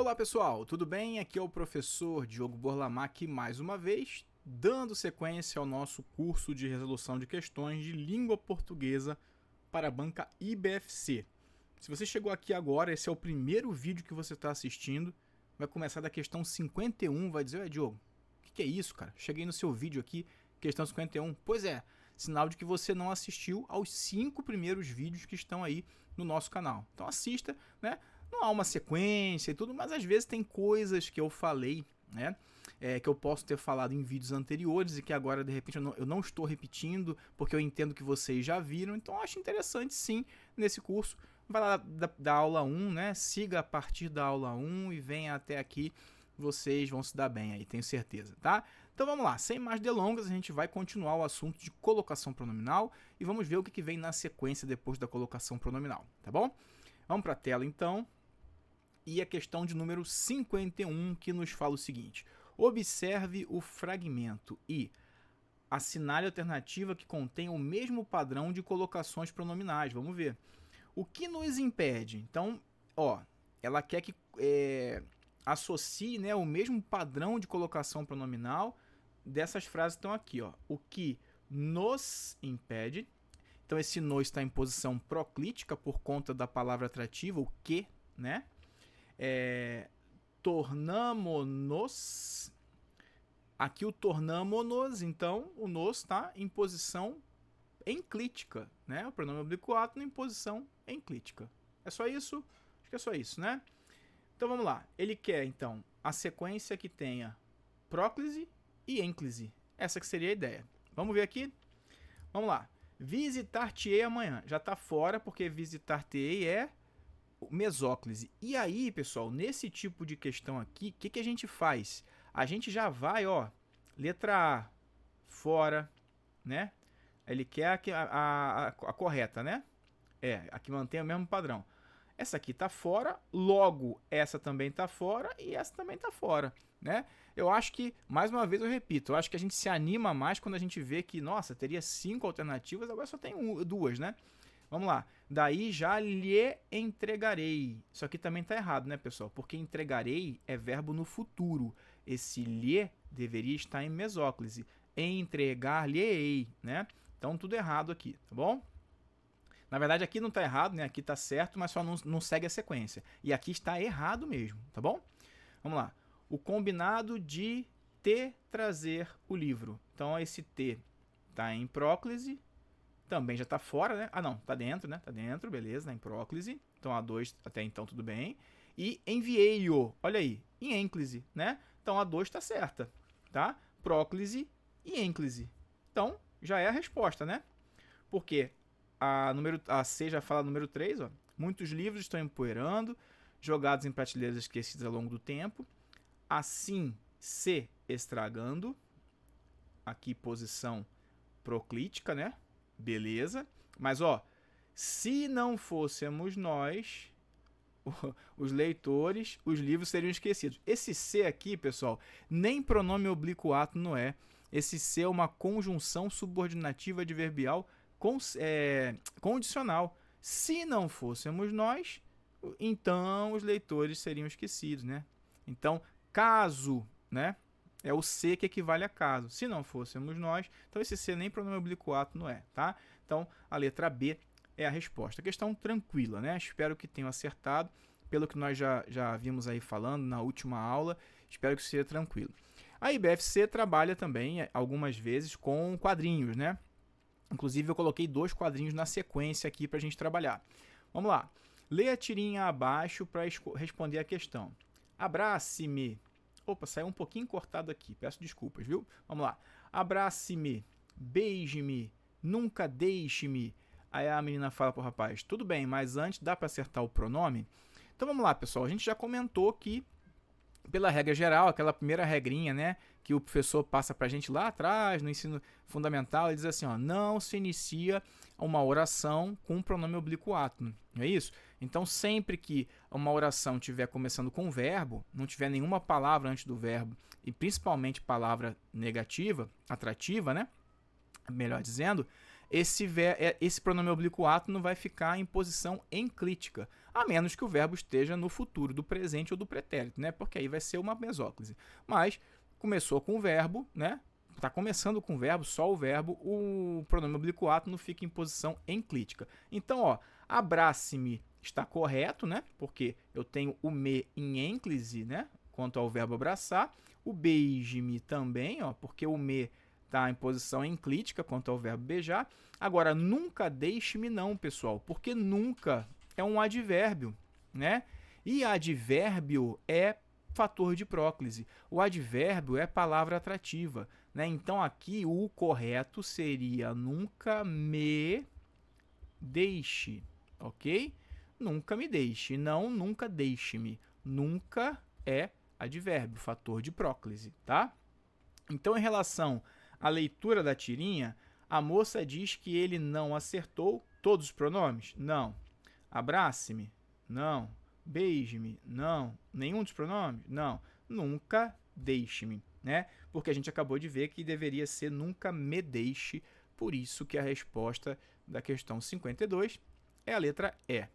Olá pessoal, tudo bem? Aqui é o professor Diogo Borlamac mais uma vez, dando sequência ao nosso curso de resolução de questões de língua portuguesa para a banca IBFC. Se você chegou aqui agora, esse é o primeiro vídeo que você está assistindo, vai começar da questão 51, vai dizer, Diogo, o que é isso, cara? Cheguei no seu vídeo aqui, questão 51. Pois é, sinal de que você não assistiu aos 5 primeiros vídeos que estão aí no nosso canal. Então assista, né? Não há uma sequência e tudo, mas às vezes tem coisas que eu falei, né? Que eu posso ter falado em vídeos anteriores e que agora de repente eu não estou repetindo, porque eu entendo que vocês já viram, então eu acho interessante sim nesse curso. Vai lá da aula 1, né? Siga a partir da aula 1 e venha até aqui, vocês vão se dar bem aí, tenho certeza, tá? Então vamos lá, sem mais delongas, a gente vai continuar o assunto de colocação pronominal e vamos ver o que vem na sequência depois da colocação pronominal, tá bom? Vamos para a tela então. E a questão de número 51, que nos fala o seguinte: observe o fragmento e assinale a alternativa que contém o mesmo padrão de colocações pronominais. Vamos ver. O que nos impede? Então, ela quer que associe, né, o mesmo padrão de colocação pronominal dessas frases que estão aqui. O que nos impede. Então, esse nos está em posição proclítica por conta da palavra atrativa, o que, né? Tornamo-nos. Aqui o tornamo-nos, então o nos está em posição enclítica, né? O pronome oblíquo átono em posição enclítica. É só isso? Acho que é só isso, né? Então vamos lá. Ele quer então a sequência que tenha próclise e ênclise. Essa que seria a ideia. Vamos ver aqui? Vamos lá. Visitar-te-ei amanhã. Já está fora porque visitar-te-ei é mesóclise. E aí, pessoal, nesse tipo de questão aqui, o que a gente faz? A gente já vai, letra A, fora, né? Ele quer a correta, né? A que mantém o mesmo padrão. Essa aqui tá fora, logo essa também tá fora e essa também tá fora, né? Eu acho que, mais uma vez eu repito, eu acho que a gente se anima mais quando a gente vê que, nossa, teria 5 alternativas, agora só tem 2, né? Vamos lá. Daí já lhe entregarei. Isso aqui também está errado, né, pessoal? Porque entregarei é verbo no futuro. Esse lhe deveria estar em mesóclise. Entregar-lhe-ei, né? Então, tudo errado aqui, tá bom? Na verdade, aqui não está errado, né? Aqui está certo, mas só não segue a sequência. E aqui está errado mesmo, tá bom? Vamos lá. O combinado de te trazer o livro. Então, esse te está em próclise. Também já está fora, né? Não, está dentro, né? Está dentro, beleza, em próclise. Então, A2 até então tudo bem. E enviei-o, olha aí, em ênclise, né? Então, A2 está certa, tá? Próclise e ênclise. Então, já é a resposta, né? Porque a C já fala número 3, Muitos livros estão empoeirando, jogados em prateleiras esquecidas ao longo do tempo. Assim, se estragando. Aqui, posição proclítica, né? Beleza, mas se não fôssemos nós, os leitores, os livros seriam esquecidos. Esse se aqui, pessoal, nem pronome oblíquo átono é. Esse se é uma conjunção subordinativa adverbial condicional. Se não fôssemos nós, então os leitores seriam esquecidos, né? Então, caso, né? É o se que equivale a caso. Se não fôssemos nós, então esse se nem pronome oblíquo átono é, tá? Então, a letra B é a resposta. Questão tranquila, né? Espero que tenham acertado. Pelo que nós já vimos aí falando na última aula, espero que seja tranquilo. A IBFC trabalha também, algumas vezes, com quadrinhos, né? Inclusive, eu coloquei 2 quadrinhos na sequência aqui para a gente trabalhar. Vamos lá. Lê a tirinha abaixo para responder a questão. Abrace-me. Opa, saiu um pouquinho cortado aqui, peço desculpas, viu? Vamos lá. Abrace-me, beije-me, nunca deixe-me. Aí a menina fala pro rapaz, tudo bem, mas antes dá para acertar o pronome? Então vamos lá, pessoal, a gente já comentou que, pela regra geral, aquela primeira regrinha, né, que o professor passa pra gente lá atrás, no ensino fundamental, ele diz assim, não se inicia uma oração com pronome oblíquo átono, não é isso? Então, sempre que uma oração estiver começando com um verbo, não tiver nenhuma palavra antes do verbo, e principalmente palavra negativa, atrativa, né, melhor dizendo, esse pronome oblíquo ato não vai ficar em posição enclítica, a menos que o verbo esteja no futuro, do presente ou do pretérito, né? Porque aí vai ser uma mesóclise. Mas começou com o verbo, né? Está começando com o verbo, só o verbo, o pronome oblíquo ato não fica em posição enclítica. Então, ó, abrace-me está correto, né? Porque eu tenho o me em ênclise, né? Quanto ao verbo abraçar. O beije-me também, ó, porque o me está em posição enclítica quanto ao verbo beijar. Agora, nunca deixe-me não, pessoal, porque nunca é um advérbio, né? E advérbio é fator de próclise. O advérbio é palavra atrativa, né? Então, aqui o correto seria nunca me deixe, ok? Nunca me deixe, não nunca deixe-me. Nunca é advérbio, fator de próclise, tá? Então, em relação à leitura da tirinha, a moça diz que ele não acertou todos os pronomes? Não. Abrace-me? Não. Beije-me? Não. Nenhum dos pronomes? Não. Nunca deixe-me, né? Porque a gente acabou de ver que deveria ser nunca me deixe, por isso que a resposta da questão 52 é a letra E.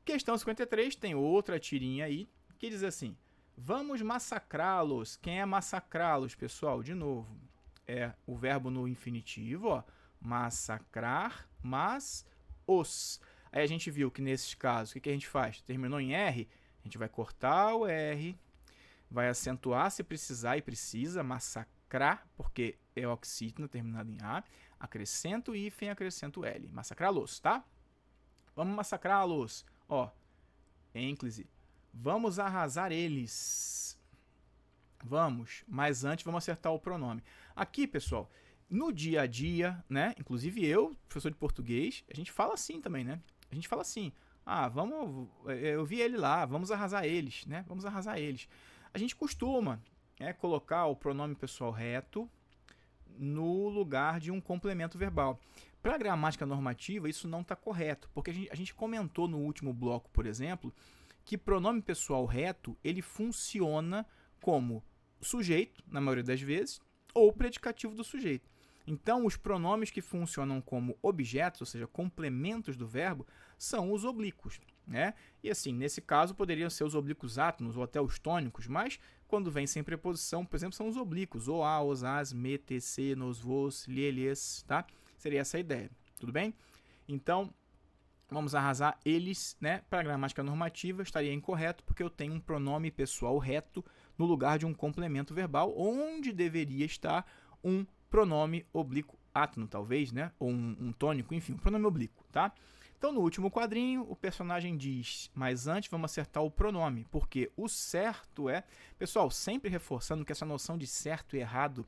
Questão 53 tem outra tirinha aí que diz assim: vamos massacrá-los. Quem é massacrá-los, pessoal? De novo, é o verbo no infinitivo, ó, massacrar, mas os. Aí a gente viu que nesses casos, o que a gente faz? Terminou em R, a gente vai cortar o R, vai acentuar se precisar e precisa, massacrar, porque é oxítona terminado em A, acrescento hífen, acrescento L, massacrá-los, tá? Vamos massacrá-los, ó, ênclise. Vamos arrasar eles. Vamos, mas antes vamos acertar o pronome. Aqui, pessoal, no dia a dia, né? Inclusive eu, professor de português, a gente fala assim também, né? A gente fala assim: ah, vamos, eu vi ele lá, vamos arrasar eles, né? Vamos arrasar eles. A gente costuma colocar o pronome pessoal reto no lugar de um complemento verbal. Para a gramática normativa, isso não está correto, porque a gente comentou no último bloco, por exemplo, que pronome pessoal reto ele funciona como sujeito, na maioria das vezes, ou predicativo do sujeito. Então, os pronomes que funcionam como objetos, ou seja, complementos do verbo, são os oblíquos, né? E assim, nesse caso, poderiam ser os oblíquos átonos ou até os tônicos, mas quando vem sem preposição, por exemplo, são os oblíquos, o a, os as, me, te, se, nos, vos, lhes, tá? Seria essa a ideia, tudo bem? Então, vamos arrasar eles, né? Para a gramática normativa, estaria incorreto, porque eu tenho um pronome pessoal reto no lugar de um complemento verbal, onde deveria estar um pronome oblíquo átono, talvez, né? Ou um tônico, enfim, um pronome oblíquo, tá? Então, no último quadrinho, o personagem diz, mas antes vamos acertar o pronome, porque o certo é... Pessoal, sempre reforçando que essa noção de certo e errado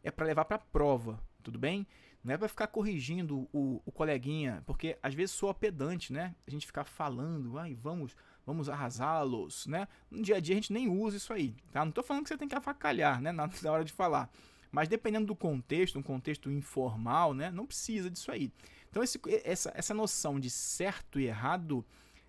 é para levar para a prova, tudo bem? Não é para ficar corrigindo o coleguinha, porque às vezes soa pedante, né? A gente ficar falando, ai, vamos arrasá-los, né? No dia a dia a gente nem usa isso aí, tá? Não estou falando que você tem que avacalhar, né? Na hora de falar. Mas dependendo do contexto, um contexto informal, né? Não precisa disso aí. Então essa noção de certo e errado,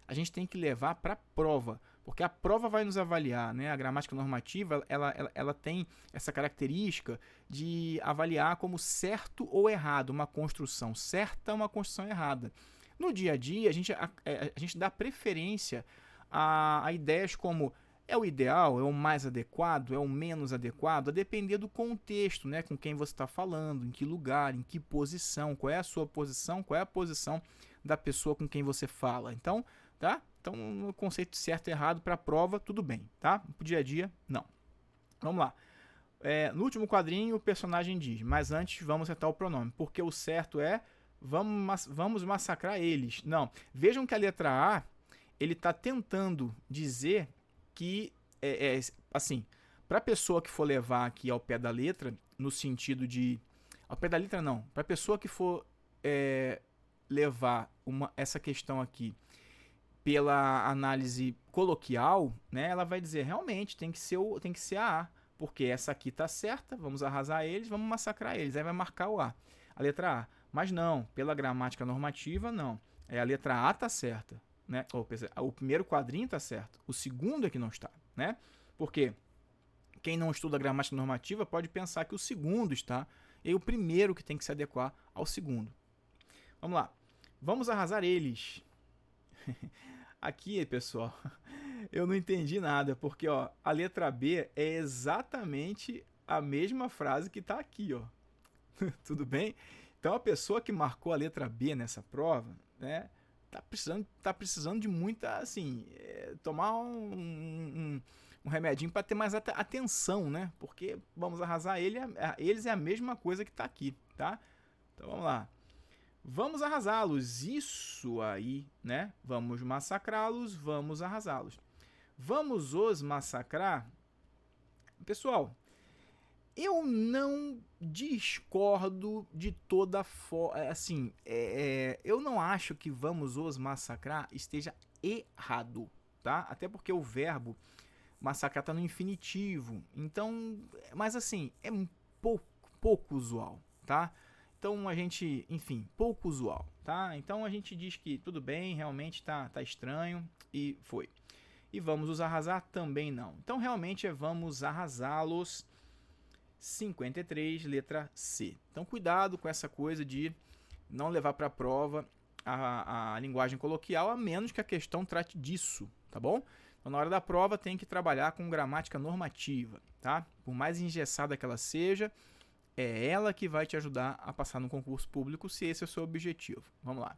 a gente tem que levar para a prova, porque a prova vai nos avaliar, né? A gramática normativa, ela tem essa característica de avaliar como certo ou errado uma construção certa ou uma construção errada. No dia a dia, a gente dá preferência a ideias como é o ideal, é o mais adequado, é o menos adequado, a depender do contexto, né? Com quem você está falando, em que lugar, em que posição, qual é a sua posição, qual é a posição da pessoa com quem você fala. Então, tá? Então, o conceito certo e errado para a prova, tudo bem, tá? Para o dia a dia, não. Vamos lá. No último quadrinho, o personagem diz, mas antes vamos acertar o pronome, porque o certo é vamos massacrar eles. Não. Vejam que a letra A, ele está tentando dizer que, assim, para a pessoa que for levar aqui ao pé da letra, no sentido de... Ao pé da letra, não. Para a pessoa que for levar essa questão aqui pela análise coloquial, né, ela vai dizer, realmente, tem que ser a A, porque essa aqui está certa, vamos arrasar eles, vamos massacrar eles, aí vai marcar o A, a letra A. Mas não, pela gramática normativa, não. A letra A está certa, né? O primeiro quadrinho está certo, o segundo é que não está, né? Porque quem não estuda gramática normativa pode pensar que o segundo está, e o primeiro que tem que se adequar ao segundo, Vamos lá. Vamos arrasar eles. Aqui, pessoal, eu não entendi nada, porque ó, a letra B é exatamente a mesma frase que está aqui, ó. Tudo bem? Então a pessoa que marcou a letra B nessa prova, né, tá precisando de muita, assim, tomar um remedinho para ter mais atenção, né? Porque vamos arrasar eles é a mesma coisa que está aqui, tá? Então vamos lá. Vamos arrasá-los, isso aí, né? Vamos massacrá-los, vamos arrasá-los. Vamos os massacrar? Pessoal, eu não discordo de toda forma, assim, eu não acho que vamos os massacrar esteja errado, tá? Até porque o verbo massacrar está no infinitivo, então, mas assim, é um pouco usual, tá? Então a gente, enfim, pouco usual, tá? Então a gente diz que tudo bem, realmente tá estranho e foi. E vamos os arrasar? Também não. Então realmente é vamos arrasá-los. 53, letra C. Então cuidado com essa coisa de não levar para a prova a linguagem coloquial, a menos que a questão trate disso, tá bom? Então na hora da prova tem que trabalhar com gramática normativa, tá? Por mais engessada que ela seja, é ela que vai te ajudar a passar no concurso público, se esse é o seu objetivo. Vamos lá.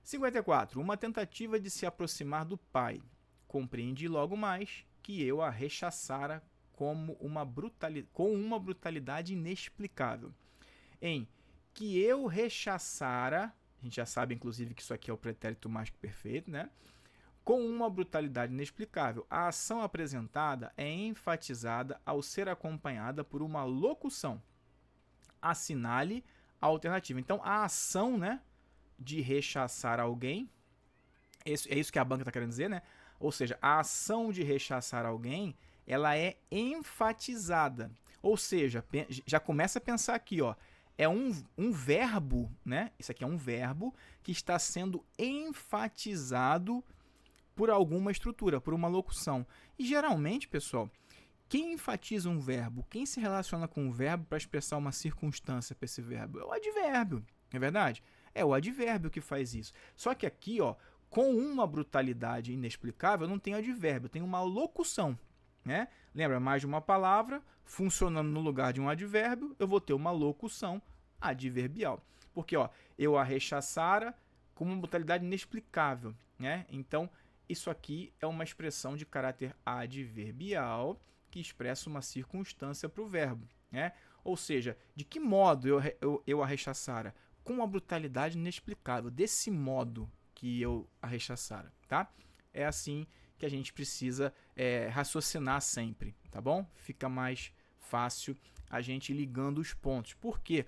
54. Uma tentativa de se aproximar do pai. Compreendi logo mais que eu a rechaçara com uma brutalidade inexplicável. Em que eu rechaçara, a gente já sabe inclusive que isso aqui é o pretérito mais que perfeito, né? Com uma brutalidade inexplicável, a ação apresentada é enfatizada ao ser acompanhada por uma locução. Assinale a alternativa. Então, a ação, né, de rechaçar alguém, é isso que a banca está querendo dizer, né? Ou seja, a ação de rechaçar alguém, ela é enfatizada. Ou seja, já começa a pensar aqui, ó, é um verbo, né? Isso aqui é um verbo que está sendo enfatizado por alguma estrutura, por uma locução. E geralmente, pessoal, quem enfatiza um verbo, quem se relaciona com o verbo para expressar uma circunstância para esse verbo? É o advérbio, não é verdade? É o advérbio que faz isso. Só que aqui, ó, com uma brutalidade inexplicável, não tem advérbio, tem uma locução, né? Lembra, mais de uma palavra, funcionando no lugar de um advérbio, eu vou ter uma locução adverbial. Porque, ó, eu a rechaçara com uma brutalidade inexplicável, né? Então, isso aqui é uma expressão de caráter adverbial que expressa uma circunstância para o verbo, né? Ou seja, de que modo eu a rechaçara? Com uma brutalidade inexplicável, desse modo que eu a rechaçara, tá? É assim que a gente precisa raciocinar sempre, tá bom? Fica mais fácil a gente ligando os pontos. Por quê?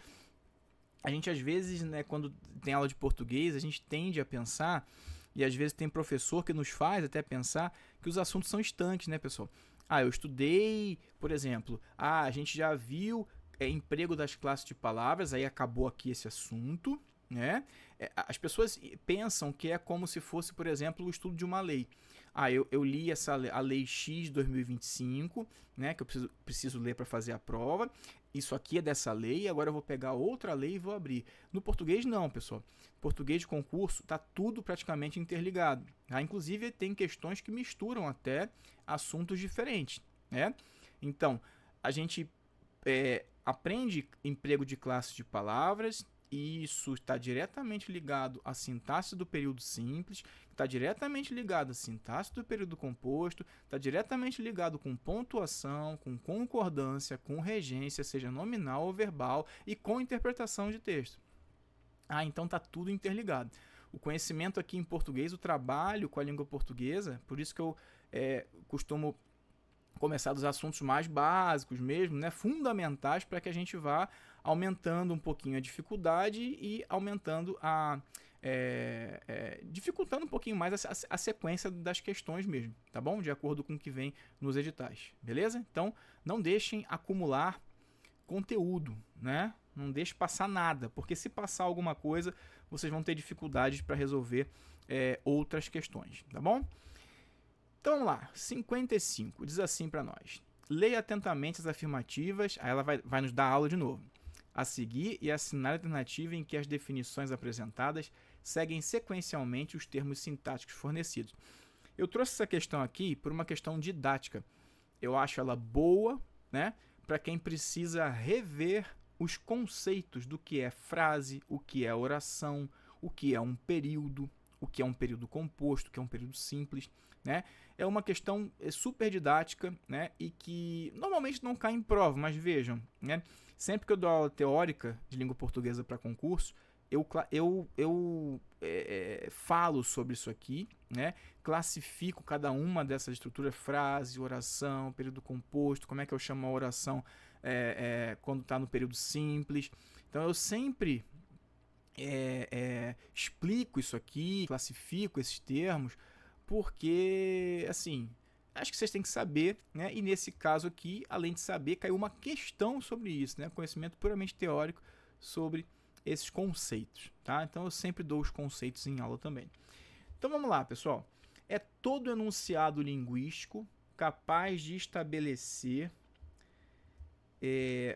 A gente, às vezes, né, quando tem aula de português, a gente tende a pensar, e às vezes tem professor que nos faz até pensar que os assuntos são estanques, né, pessoal? Ah, eu estudei, por exemplo, a gente já viu emprego das classes de palavras, aí acabou aqui esse assunto, né? As pessoas pensam que é como se fosse, por exemplo, o estudo de uma lei. Ah, eu li a lei X 2025, né, que eu preciso ler para fazer a prova. Isso aqui é dessa lei, agora eu vou pegar outra lei e vou abrir. No português não, pessoal. Português de concurso está tudo praticamente interligado. Tá? Inclusive tem questões que misturam até assuntos diferentes, né? Então, a gente aprende emprego de classe de palavras, e isso está diretamente ligado à sintaxe do período simples, está diretamente ligado à sintaxe do período composto, está diretamente ligado com pontuação, com concordância, com regência, seja nominal ou verbal, e com interpretação de texto. Ah, então está tudo interligado. O conhecimento aqui em português, o trabalho com a língua portuguesa, por isso que eu costumo começar dos assuntos mais básicos mesmo, né, fundamentais, para que a gente vá aumentando um pouquinho a dificuldade e aumentando dificultando um pouquinho mais a sequência das questões mesmo, tá bom? De acordo com o que vem nos editais, beleza? Então, não deixem acumular conteúdo, né? Não deixe passar nada, porque se passar alguma coisa, vocês vão ter dificuldades para resolver outras questões, tá bom? Então vamos lá, 55, diz assim para nós. Leia atentamente as afirmativas, aí ela vai nos dar aula de novo. a seguir e assinar a alternativa em que as definições apresentadas seguem sequencialmente os termos sintáticos fornecidos. Eu trouxe essa questão aqui por uma questão didática. Eu acho ela boa, né, para quem precisa rever os conceitos do que é frase, o que é oração, o que é um período composto, o que é um período simples, né? É uma questão super didática, né, e que normalmente não cai em prova, mas vejam, né, sempre que eu dou aula teórica de língua portuguesa para concurso, eu falo sobre isso aqui, né? Classifico cada uma dessas estruturas, frase, oração, período composto, como é que eu chamo a oração quando está no período simples. Então eu sempre explico isso aqui, classifico esses termos, porque, assim, acho que vocês têm que saber, né? E nesse caso aqui, além de saber, caiu uma questão sobre isso, né? Conhecimento puramente teórico sobre esses conceitos, tá? Então eu sempre dou os conceitos em aula também. Então vamos lá, pessoal. É todo enunciado linguístico capaz de estabelecer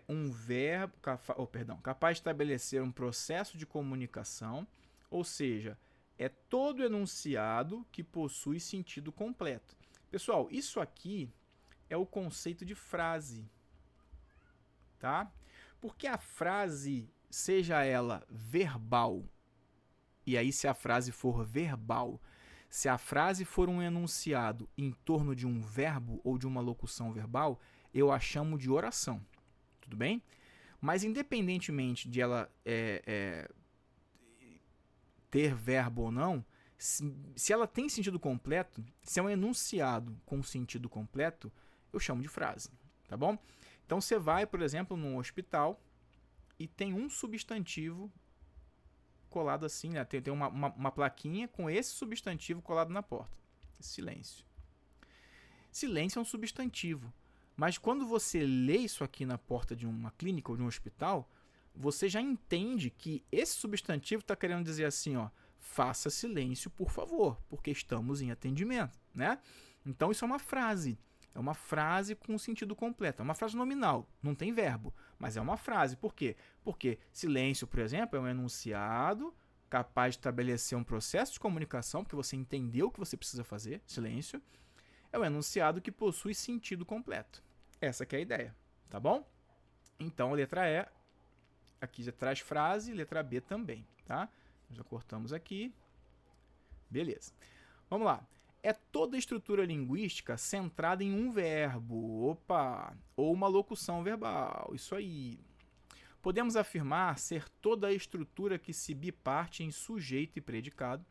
um verbo, capaz de estabelecer um processo de comunicação, ou seja, é todo enunciado que possui sentido completo. Pessoal, isso aqui é o conceito de frase, tá? Porque a frase, seja ela verbal, e aí se a frase for verbal, se a frase for um enunciado em torno de um verbo ou de uma locução verbal, eu a chamo de oração, tudo bem? Mas independentemente de ela ter verbo ou não, se ela tem sentido completo, se é um enunciado com sentido completo, eu chamo de frase, tá bom? Então você vai, por exemplo, num hospital e tem um substantivo colado assim, né? Tem uma plaquinha com esse substantivo colado na porta. Silêncio. Silêncio é um substantivo. Mas quando você lê isso aqui na porta de uma clínica ou de um hospital, você já entende que esse substantivo está querendo dizer assim, ó, faça silêncio, por favor, porque estamos em atendimento, né? Então isso é uma frase. É uma frase com sentido completo. É uma frase nominal, não tem verbo, mas é uma frase. Por quê? Porque silêncio, por exemplo, é um enunciado capaz de estabelecer um processo de comunicação, porque você entendeu o que você precisa fazer, silêncio. É um enunciado que possui sentido completo. Essa que é a ideia, tá bom? Então, a letra E, aqui já traz frase, letra B também, tá? Já cortamos aqui. Beleza. Vamos lá. É toda estrutura linguística centrada em um verbo, ou uma locução verbal, isso aí. Podemos afirmar ser toda a estrutura que se biparte em sujeito e predicado,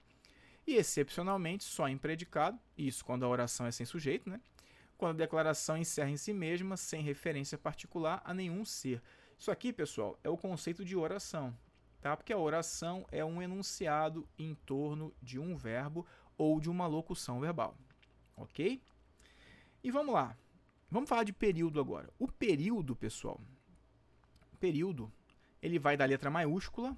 e excepcionalmente só em predicado, isso quando a oração é sem sujeito, né? Quando a declaração encerra em si mesma, sem referência particular a nenhum ser. Isso aqui, pessoal, é o conceito de oração, tá? Porque a oração é um enunciado em torno de um verbo ou de uma locução verbal, ok? E vamos lá, vamos falar de período agora. O período, pessoal, ele vai da letra maiúscula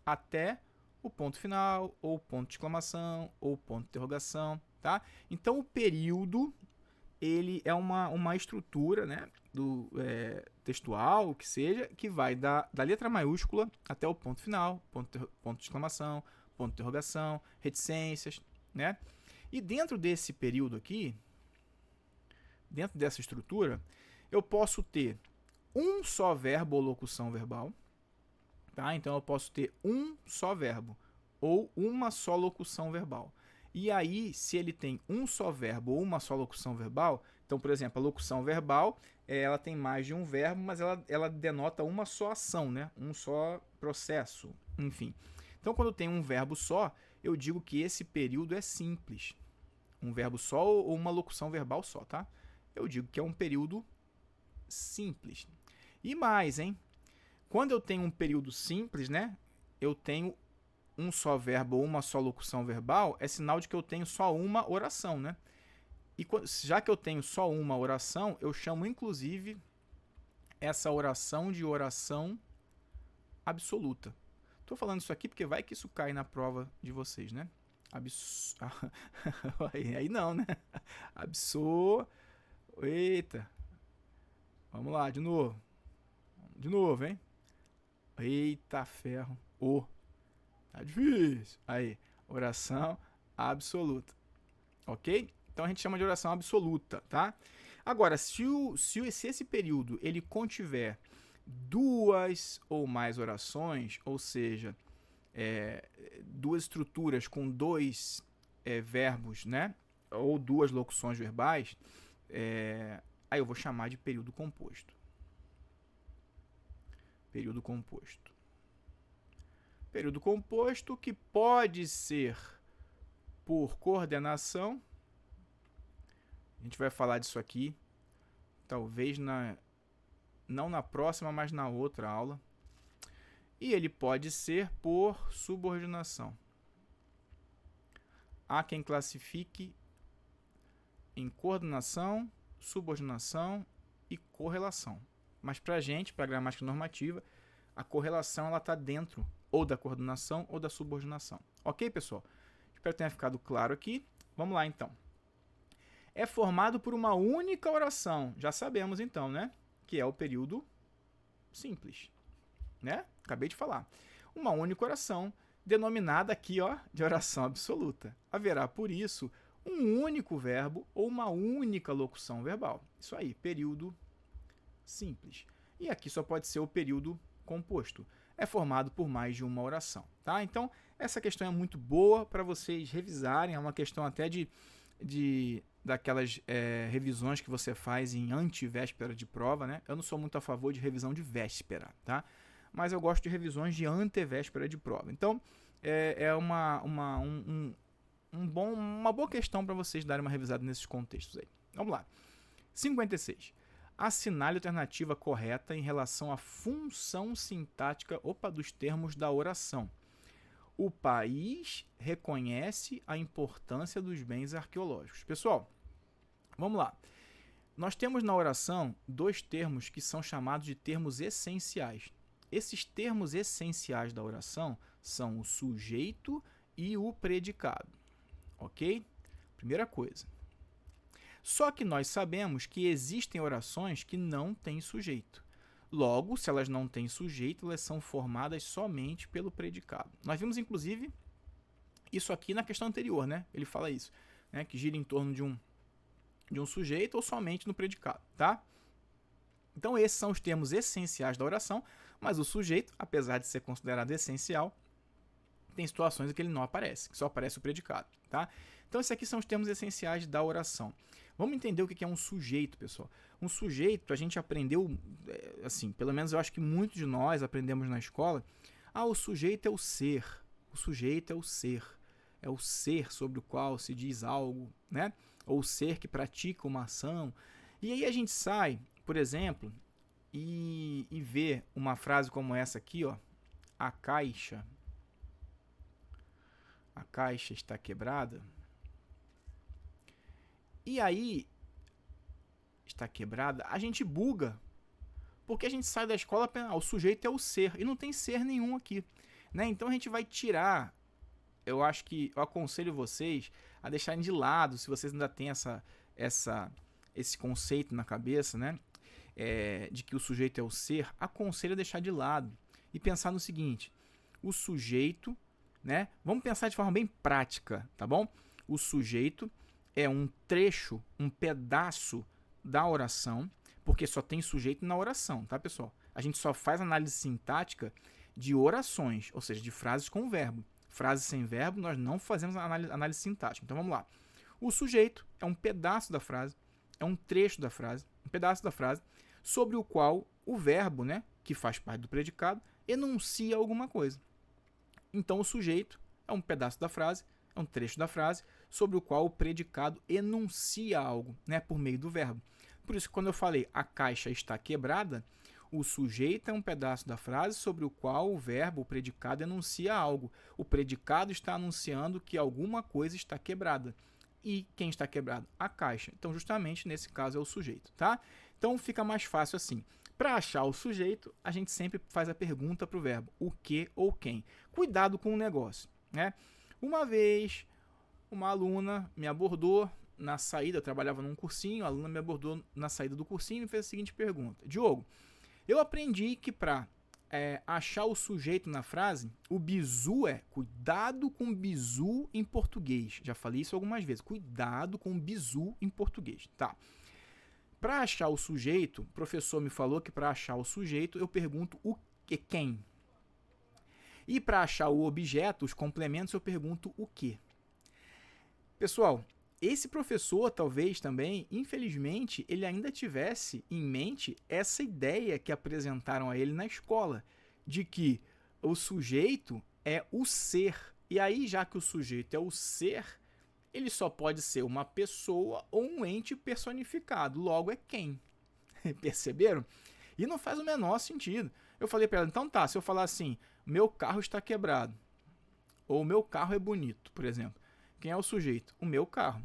até o ponto final, ou ponto de exclamação, ou ponto de interrogação, tá? Então, o período, ele é uma estrutura, né, textual, que seja, que vai da letra maiúscula até o ponto final, ponto de exclamação, ponto de interrogação, reticências, né? E dentro desse período aqui, dentro dessa estrutura, eu posso ter um só verbo ou locução verbal, tá? Então eu posso ter um só verbo ou uma só locução verbal. E aí, se ele tem um só verbo ou uma só locução verbal, então, por exemplo, a locução verbal, ela tem mais de um verbo, mas ela denota uma só ação, né? Um só processo, enfim. Então, quando tem um verbo só, eu digo que esse período é simples. Um verbo só ou uma locução verbal só, tá? Eu digo que é um período simples. E mais, hein? Quando eu tenho um período simples, né? Eu tenho um só verbo ou uma só locução verbal, é sinal de que eu tenho só uma oração, né? E já que eu tenho só uma oração, eu chamo inclusive essa oração de oração absoluta. Estou falando isso aqui porque vai que isso cai na prova de vocês, né? Aí não, né? Eita. Vamos lá, de novo. De novo, hein? Eita ferro. Tá difícil. Aí, oração absoluta. Ok? Então a gente chama de oração absoluta, tá? Agora, se esse período ele contiver duas ou mais orações, ou seja, duas estruturas com dois verbos, né? Ou duas locuções verbais, aí eu vou chamar de período composto. Período composto. Período composto que pode ser por coordenação. A gente vai falar disso aqui, talvez não na próxima, mas na outra aula. E ele pode ser por subordinação. Há quem classifique em coordenação, subordinação e correlação. Mas para a gente, para a gramática normativa, a correlação ela está dentro ou da coordenação ou da subordinação. Ok, pessoal? Espero que tenha ficado claro aqui. Vamos lá, então. É formado por uma única oração. Já sabemos, então, né? Que é o período simples. Né? Acabei de falar. Uma única oração, denominada aqui, ó, de oração absoluta. Haverá, por isso, um único verbo ou uma única locução verbal. Isso aí, período simples. E aqui só pode ser o período composto. É formado por mais de uma oração, tá? Então, essa questão é muito boa para vocês revisarem. É uma questão até daquelas revisões que você faz em antivéspera de prova, né? Eu não sou muito a favor de revisão de véspera, tá? Mas eu gosto de revisões de antevéspera de prova. Então, uma boa questão para vocês darem uma revisada nesses contextos aí. Vamos lá. 56. Assinale a alternativa correta em relação à função sintática dos termos da oração. O país reconhece a importância dos bens arqueológicos. Pessoal, vamos lá. Nós temos na oração dois termos que são chamados de termos essenciais. Esses termos essenciais da oração são o sujeito e o predicado. Ok? Primeira coisa. Só que nós sabemos que existem orações que não têm sujeito. Logo, se elas não têm sujeito, elas são formadas somente pelo predicado. Nós vimos, inclusive, isso aqui na questão anterior, né? Ele fala isso, né? Que gira em torno de um sujeito ou somente no predicado, tá? Então, esses são os termos essenciais da oração, mas o sujeito, apesar de ser considerado essencial, tem situações em que ele não aparece, que só aparece o predicado, tá? Então, esses aqui são os termos essenciais da oração. Vamos entender o que é um sujeito, pessoal. Um sujeito, a gente aprendeu, assim, pelo menos eu acho que muitos de nós aprendemos na escola, o sujeito é o ser. O sujeito é o ser. É o ser sobre o qual se diz algo, né? Ou o ser que pratica uma ação. E aí a gente sai, por exemplo, e vê uma frase como essa aqui, ó. A caixa está quebrada. E aí, está quebrada, a gente buga. Porque a gente sai da escola pensando, o sujeito é o ser. E não tem ser nenhum aqui. Né? Então a gente vai tirar. Eu aconselho vocês a deixarem de lado, se vocês ainda têm esse conceito na cabeça, né? De que o sujeito é o ser, aconselho a deixar de lado. E pensar no seguinte, o sujeito, né? Vamos pensar de forma bem prática, tá bom? O sujeito é um trecho, um pedaço da oração, porque só tem sujeito na oração, tá, pessoal? A gente só faz análise sintática de orações, ou seja, de frases com verbo. Frases sem verbo, nós não fazemos análise sintática. Então, vamos lá. O sujeito é um pedaço da frase, é um trecho da frase, um pedaço da frase, sobre o qual o verbo, né, que faz parte do predicado, enuncia alguma coisa. Então, o sujeito é um pedaço da frase, é um trecho da frase, sobre o qual o predicado enuncia algo, né, por meio do verbo. Por isso, quando eu falei a caixa está quebrada, o sujeito é um pedaço da frase sobre o qual o verbo, o predicado, enuncia algo. O predicado está anunciando que alguma coisa está quebrada. E quem está quebrado? A caixa. Então, justamente, nesse caso, é o sujeito, tá? Então, fica mais fácil assim. Para achar o sujeito, a gente sempre faz a pergunta para o verbo, o que ou quem. Cuidado com o negócio, né? Uma vez, uma aluna me abordou na saída, eu trabalhava num cursinho, a aluna me abordou na saída do cursinho e fez a seguinte pergunta. Diogo, eu aprendi que para achar o sujeito na frase, o bizu cuidado com o bizu em português. Já falei isso algumas vezes. Cuidado com o bizu em português. Tá. Para achar o sujeito, o professor me falou que para achar o sujeito, eu pergunto o que, quem. E para achar o objeto, os complementos, eu pergunto o que. Pessoal, esse professor talvez também, infelizmente, ele ainda tivesse em mente essa ideia que apresentaram a ele na escola, de que o sujeito é o ser. E aí, já que o sujeito é o ser, ele só pode ser uma pessoa ou um ente personificado. Logo, é quem. Perceberam? E não faz o menor sentido. Eu falei para ela, então tá, se eu falar assim, meu carro está quebrado, ou meu carro é bonito, por exemplo. Quem é o sujeito? O meu carro.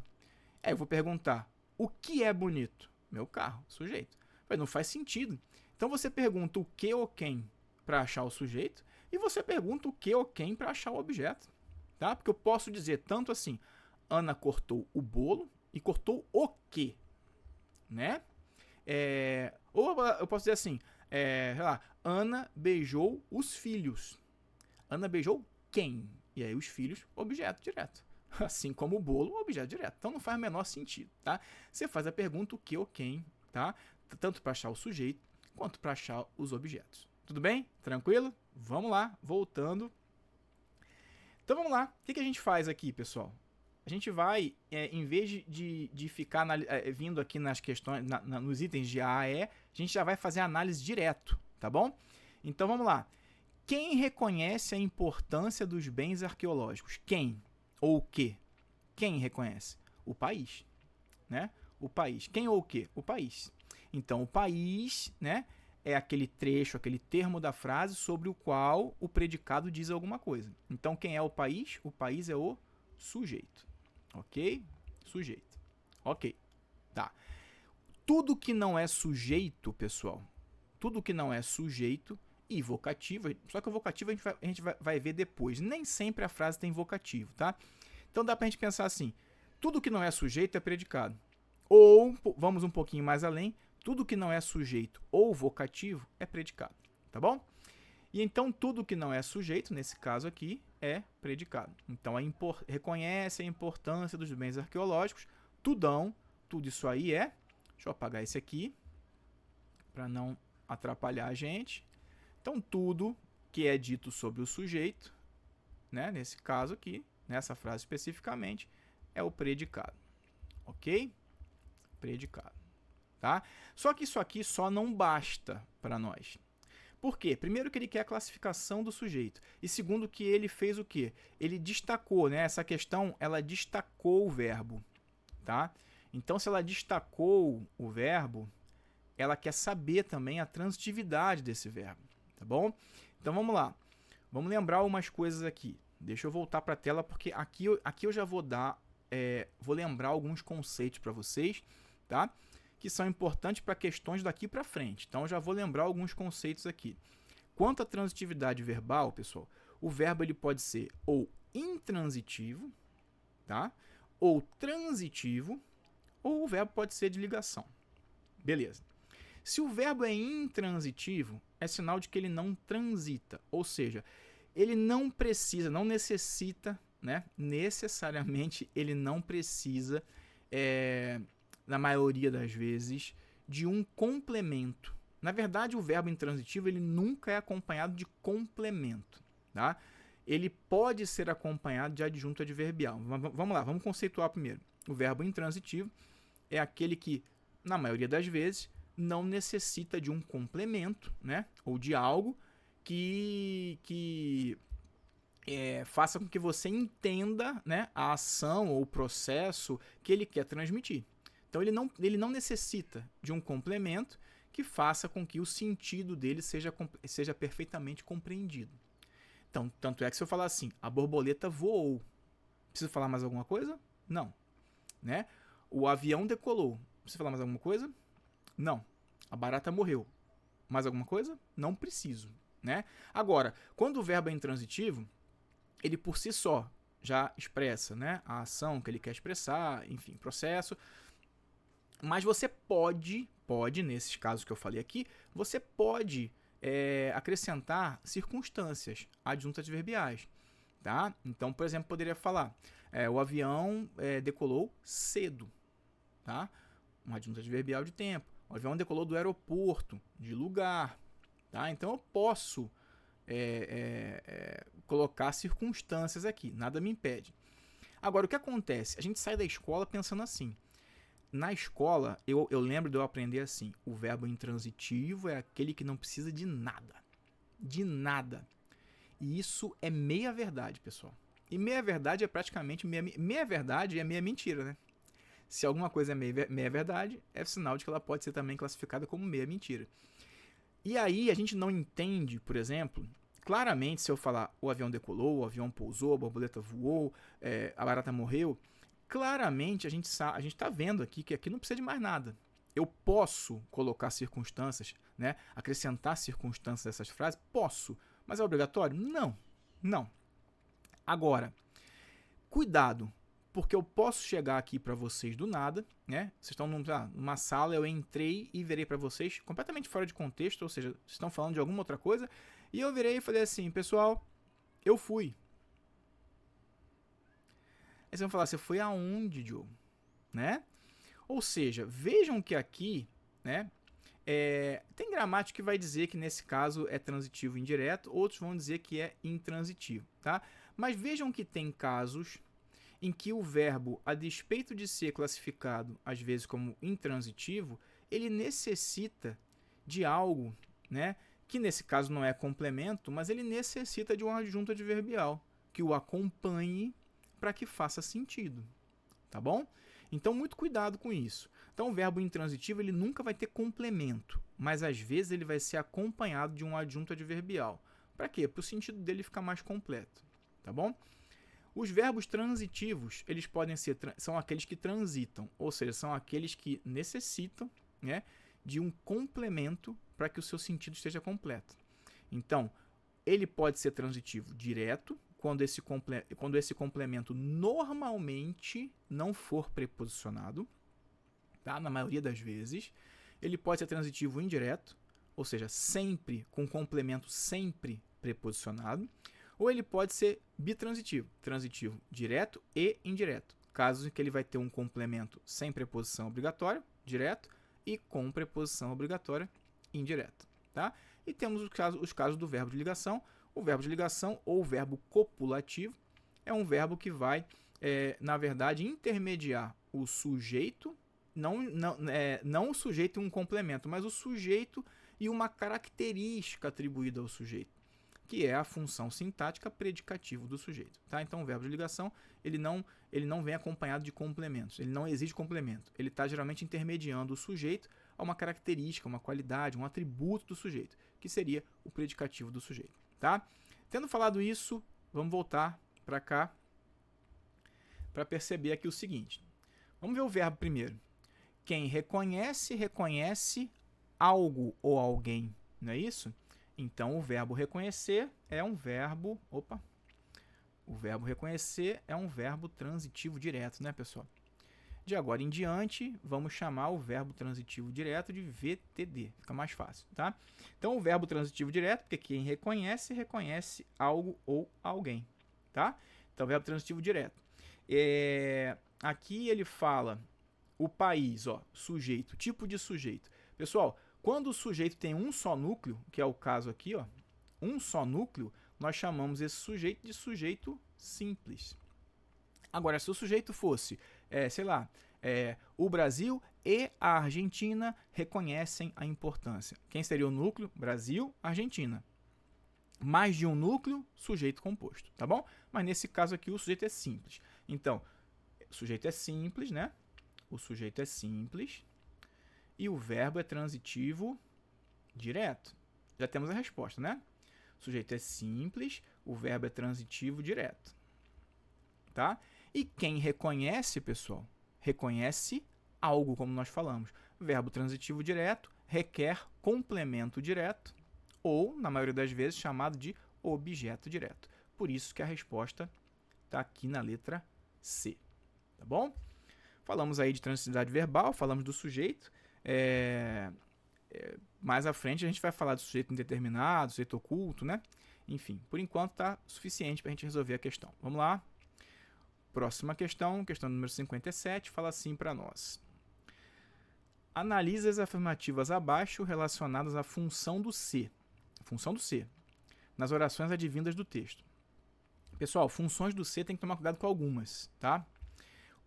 Aí eu vou perguntar, o que é bonito? Meu carro, sujeito. Mas não faz sentido. Então você pergunta o que ou quem para achar o sujeito, e você pergunta o que ou quem para achar o objeto. Tá? Porque eu posso dizer tanto assim, Ana cortou o bolo e cortou o quê? Né? Ou eu posso dizer assim, sei lá, Ana beijou os filhos. Ana beijou quem? E aí os filhos, objeto direto. Assim como o bolo, objeto direto. Então não faz o menor sentido, tá? Você faz a pergunta o que ou quem, tá? Tanto para achar o sujeito, quanto para achar os objetos. Tudo bem? Tranquilo? Vamos lá, voltando. Então vamos lá. O que a gente faz aqui, pessoal? A gente vai, em vez de ficar vindo aqui nas questões, nos itens de A a E, a gente já vai fazer a análise direto, tá bom? Então vamos lá. Quem reconhece a importância dos bens arqueológicos? Quem? Ou o quê? Quem reconhece? O país, né? O país. Quem ou o quê? O país. Então, o país, né, é aquele trecho, aquele termo da frase sobre o qual o predicado diz alguma coisa. Então, quem é o país? O país é o sujeito. Ok? Sujeito. Ok. Tá. Tudo que não é sujeito, pessoal, tudo que não é sujeito e vocativo, só que o vocativo a gente vai ver depois. Nem sempre a frase tem vocativo, tá? Então dá pra gente pensar assim, tudo que não é sujeito é predicado. Ou, vamos um pouquinho mais além, tudo que não é sujeito ou vocativo é predicado, tá bom? E então tudo que não é sujeito, nesse caso aqui, é predicado. Então reconhece a importância dos bens arqueológicos, tudão, tudo isso aí é... Deixa eu apagar esse aqui, para não atrapalhar a gente. Então tudo que é dito sobre o sujeito, né, nesse caso aqui, nessa frase especificamente, é o predicado. Ok? Predicado. Tá? Só que isso aqui só não basta para nós. Por quê? Primeiro que ele quer a classificação do sujeito. E segundo que ele fez o quê? Ele destacou, né? Essa questão, ela destacou o verbo. Tá? Então, se ela destacou o verbo, ela quer saber também a transitividade desse verbo. Tá bom? Então, vamos lá. Vamos lembrar umas coisas aqui. Deixa eu voltar para a tela, porque aqui eu já vou vou lembrar alguns conceitos para vocês, tá? Que são importantes para questões daqui para frente. Então, eu já vou lembrar alguns conceitos aqui. Quanto à transitividade verbal, pessoal, o verbo ele pode ser ou intransitivo, tá? Ou transitivo, ou o verbo pode ser de ligação. Beleza. Se o verbo é intransitivo, é sinal de que ele não transita, ou seja, ele não precisa, não necessita, né? Necessariamente ele não precisa, na maioria das vezes, de um complemento. Na verdade, o verbo intransitivo ele nunca é acompanhado de complemento. Tá? Ele pode ser acompanhado de adjunto adverbial. Vamos lá, vamos conceituar primeiro. O verbo intransitivo é aquele que, na maioria das vezes, não necessita de um complemento, né? Ou de algo que faça com que você entenda, né, a ação ou o processo que ele quer transmitir. Então, ele não necessita de um complemento que faça com que o sentido dele seja perfeitamente compreendido. Então, tanto é que se eu falar assim, a borboleta voou, preciso falar mais alguma coisa? Não. Né? O avião decolou, preciso falar mais alguma coisa? Não. A barata morreu. Mais alguma coisa? Não preciso. Né? Agora, quando o verbo é intransitivo, ele por si só já expressa, né, a ação que ele quer expressar, enfim, processo. Mas você pode, nesses casos que eu falei aqui, você pode acrescentar circunstâncias adjuntas adverbiais. Tá? Então, por exemplo, poderia falar o avião decolou cedo. Tá? Uma adjunta adverbial de tempo. O avião decolou do aeroporto, de lugar. Tá? Então, eu posso colocar circunstâncias aqui. Nada me impede. Agora, o que acontece? A gente sai da escola pensando assim. Na escola, eu lembro de eu aprender assim. O verbo intransitivo é aquele que não precisa de nada. De nada. E isso é meia verdade, pessoal. E meia verdade é praticamente meia verdade é meia mentira, né? Se alguma coisa é meia verdade, é sinal de que ela pode ser também classificada como meia mentira. E aí a gente não entende, por exemplo, claramente se eu falar o avião decolou, o avião pousou, a borboleta voou, a barata morreu, claramente a gente está vendo aqui que aqui não precisa de mais nada. Eu posso colocar circunstâncias, né? Acrescentar circunstâncias dessas frases? Posso. Mas é obrigatório? Não. Não. Agora, cuidado, porque eu posso chegar aqui para vocês do nada, né? Vocês estão numa sala, eu entrei e virei para vocês completamente fora de contexto, ou seja, vocês estão falando de alguma outra coisa, e eu virei e falei assim, pessoal, eu fui. Aí vocês vão falar, você foi aonde, Diogo? Né? Ou seja, vejam que aqui, né? Tem gramática que vai dizer que nesse caso é transitivo indireto, outros vão dizer que é intransitivo, tá? Mas vejam que tem casos em que o verbo, a despeito de ser classificado às vezes como intransitivo, ele necessita de algo, né? Que nesse caso não é complemento, mas ele necessita de um adjunto adverbial que o acompanhe para que faça sentido, tá bom? Então, muito cuidado com isso. Então, o verbo intransitivo ele nunca vai ter complemento, mas às vezes ele vai ser acompanhado de um adjunto adverbial. Para quê? Para o sentido dele ficar mais completo, tá bom? Os verbos transitivos, eles podem ser são aqueles que transitam, ou seja, são aqueles que necessitam, né, de um complemento para que o seu sentido esteja completo. Então, ele pode ser transitivo direto, quando esse complemento normalmente não for preposicionado, tá? Na maioria das vezes. Ele pode ser transitivo indireto, ou seja, sempre com complemento sempre preposicionado, ou ele pode ser bitransitivo, transitivo direto e indireto, casos em que ele vai ter um complemento sem preposição obrigatória, direto, e com preposição obrigatória, indireto. Tá? E temos os casos do verbo de ligação. O verbo de ligação ou verbo copulativo é um verbo que vai, na verdade, intermediar o sujeito, não o sujeito e um complemento, mas o sujeito e uma característica atribuída ao sujeito, que é a função sintática predicativo do sujeito. Tá? Então, o verbo de ligação ele não vem acompanhado de complementos, ele não exige complemento, ele está geralmente intermediando o sujeito a uma característica, uma qualidade, um atributo do sujeito, que seria o predicativo do sujeito. Tá? Tendo falado isso, vamos voltar para cá para perceber aqui o seguinte. Vamos ver o verbo primeiro. Quem reconhece, reconhece algo ou alguém, não é isso? Então, o verbo reconhecer é um verbo... O verbo reconhecer é um verbo transitivo direto, né, pessoal? De agora em diante, vamos chamar o verbo transitivo direto de VTD. Fica mais fácil, tá? Então, o verbo transitivo direto, porque quem reconhece, reconhece algo ou alguém, tá? Então, verbo transitivo direto. Aqui ele fala o país, ó, sujeito, tipo de sujeito. Pessoal, quando o sujeito tem um só núcleo, que é o caso aqui, ó, um só núcleo, nós chamamos esse sujeito de sujeito simples. Agora, se o sujeito fosse, o Brasil e a Argentina reconhecem a importância. Quem seria o núcleo? Brasil, Argentina. Mais de um núcleo, sujeito composto, tá bom? Mas nesse caso aqui o sujeito é simples. Então, o sujeito é simples, né? O sujeito é simples e o verbo é transitivo direto. Já temos a resposta, né? O sujeito é simples, o verbo é transitivo direto. Tá? E quem reconhece, pessoal, reconhece algo, como nós falamos. Verbo transitivo direto requer complemento direto ou, na maioria das vezes, chamado de objeto direto. Por isso que a resposta está aqui na letra C. Tá bom? Falamos aí de transitividade verbal, falamos do sujeito. Mais à frente a gente vai falar do sujeito indeterminado, sujeito oculto, né? Enfim, por enquanto tá suficiente para a gente resolver a questão. Vamos lá. Próxima questão, questão número 57, fala assim para nós. Analise as afirmativas abaixo relacionadas à função do C. Função do C. Nas orações advindas do texto. Pessoal, funções do C tem que tomar cuidado com algumas, tá?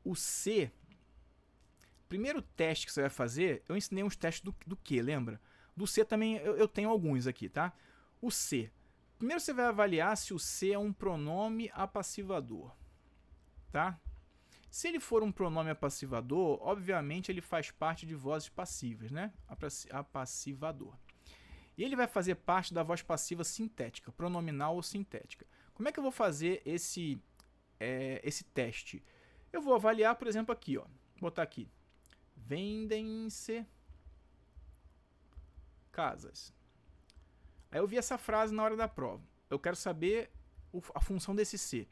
O C, primeiro teste que você vai fazer, eu ensinei uns testes do Q, lembra? Do C também eu tenho alguns aqui, tá? O C. Primeiro você vai avaliar se o C é um pronome apassivador, tá? Se ele for um pronome apassivador, obviamente ele faz parte de vozes passivas, né? Apassivador. E ele vai fazer parte da voz passiva sintética, pronominal ou sintética. Como é que eu vou fazer esse teste? Eu vou avaliar, por exemplo, aqui, ó. Vou botar aqui. Vendem-se casas. Aí eu vi essa frase na hora da prova. Eu quero saber a função desse C.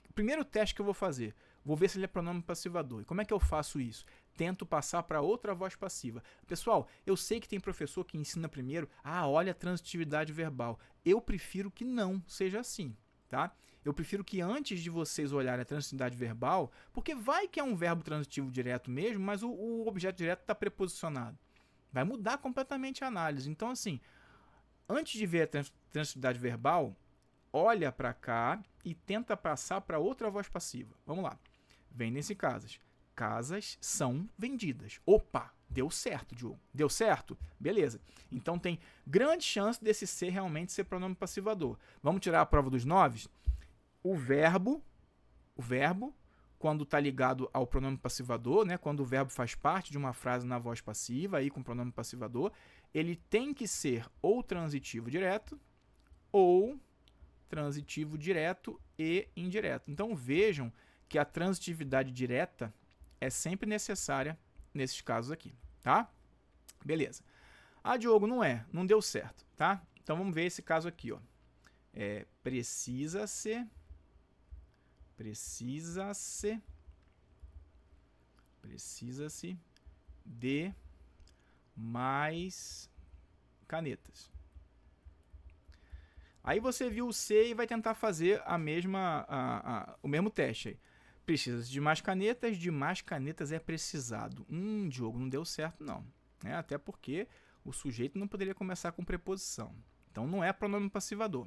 O primeiro teste que eu vou fazer, vou ver se ele é pronome passivador. E como é que eu faço isso? Tento passar para outra voz passiva. Pessoal, eu sei que tem professor que ensina primeiro, olha a transitividade verbal. Eu prefiro que não seja assim, tá? Eu prefiro que antes de vocês olharem a transitividade verbal, porque vai que é um verbo transitivo direto mesmo, mas o objeto direto está preposicionado. Vai mudar completamente a análise. Então, assim, antes de ver a transitividade verbal, olha para cá e tenta passar para outra voz passiva. Vamos lá. Vendem-se casas. Casas são vendidas. Opa, deu certo, Diogo. Deu certo? Beleza. Então tem grande chance desse ser realmente ser pronome passivador. Vamos tirar a prova dos 9? O verbo, quando está ligado ao pronome passivador, né, quando o verbo faz parte de uma frase na voz passiva, aí com pronome passivador, ele tem que ser ou transitivo direto ou transitivo direto e indireto. Então vejam que a transitividade direta é sempre necessária nesses casos aqui, tá? Beleza. Diogo, não deu certo, tá? Então vamos ver esse caso aqui, ó. Precisa-se de mais canetas. Aí você viu o C e vai tentar fazer o mesmo teste aí. Precisa-se de mais canetas é precisado. Diogo, não deu certo não. Até porque o sujeito não poderia começar com preposição. Então não é pronome passivador.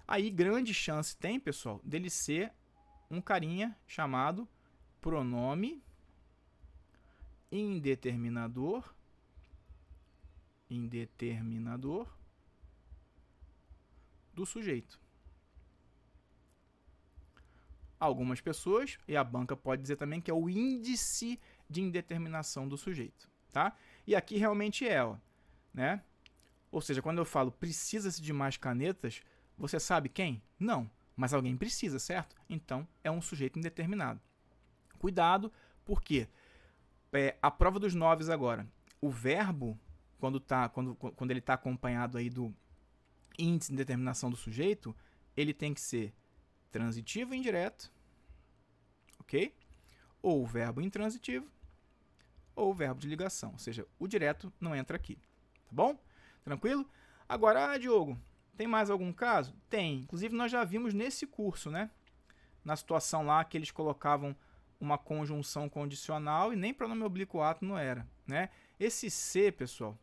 Aí grande chance tem, pessoal, dele ser um carinha chamado pronome indeterminador do sujeito. Algumas pessoas, e a banca pode dizer também que é o índice de indeterminação do sujeito, tá? E aqui realmente é, ó, né? Ou seja, quando eu falo precisa-se de mais canetas, você sabe quem? Não, mas alguém precisa, certo? Então é um sujeito indeterminado. Cuidado, porque a prova dos 9 agora, o verbo, quando ele está acompanhado aí do índice de determinação do sujeito, ele tem que ser transitivo e indireto, ok? Ou verbo intransitivo, ou verbo de ligação, ou seja, o direto não entra aqui, tá bom? Tranquilo? Agora, Diogo, tem mais algum caso? Tem, inclusive nós já vimos nesse curso, né? Na situação lá que eles colocavam uma conjunção condicional e nem pronome oblíquo ato não era, né? Esse C, pessoal,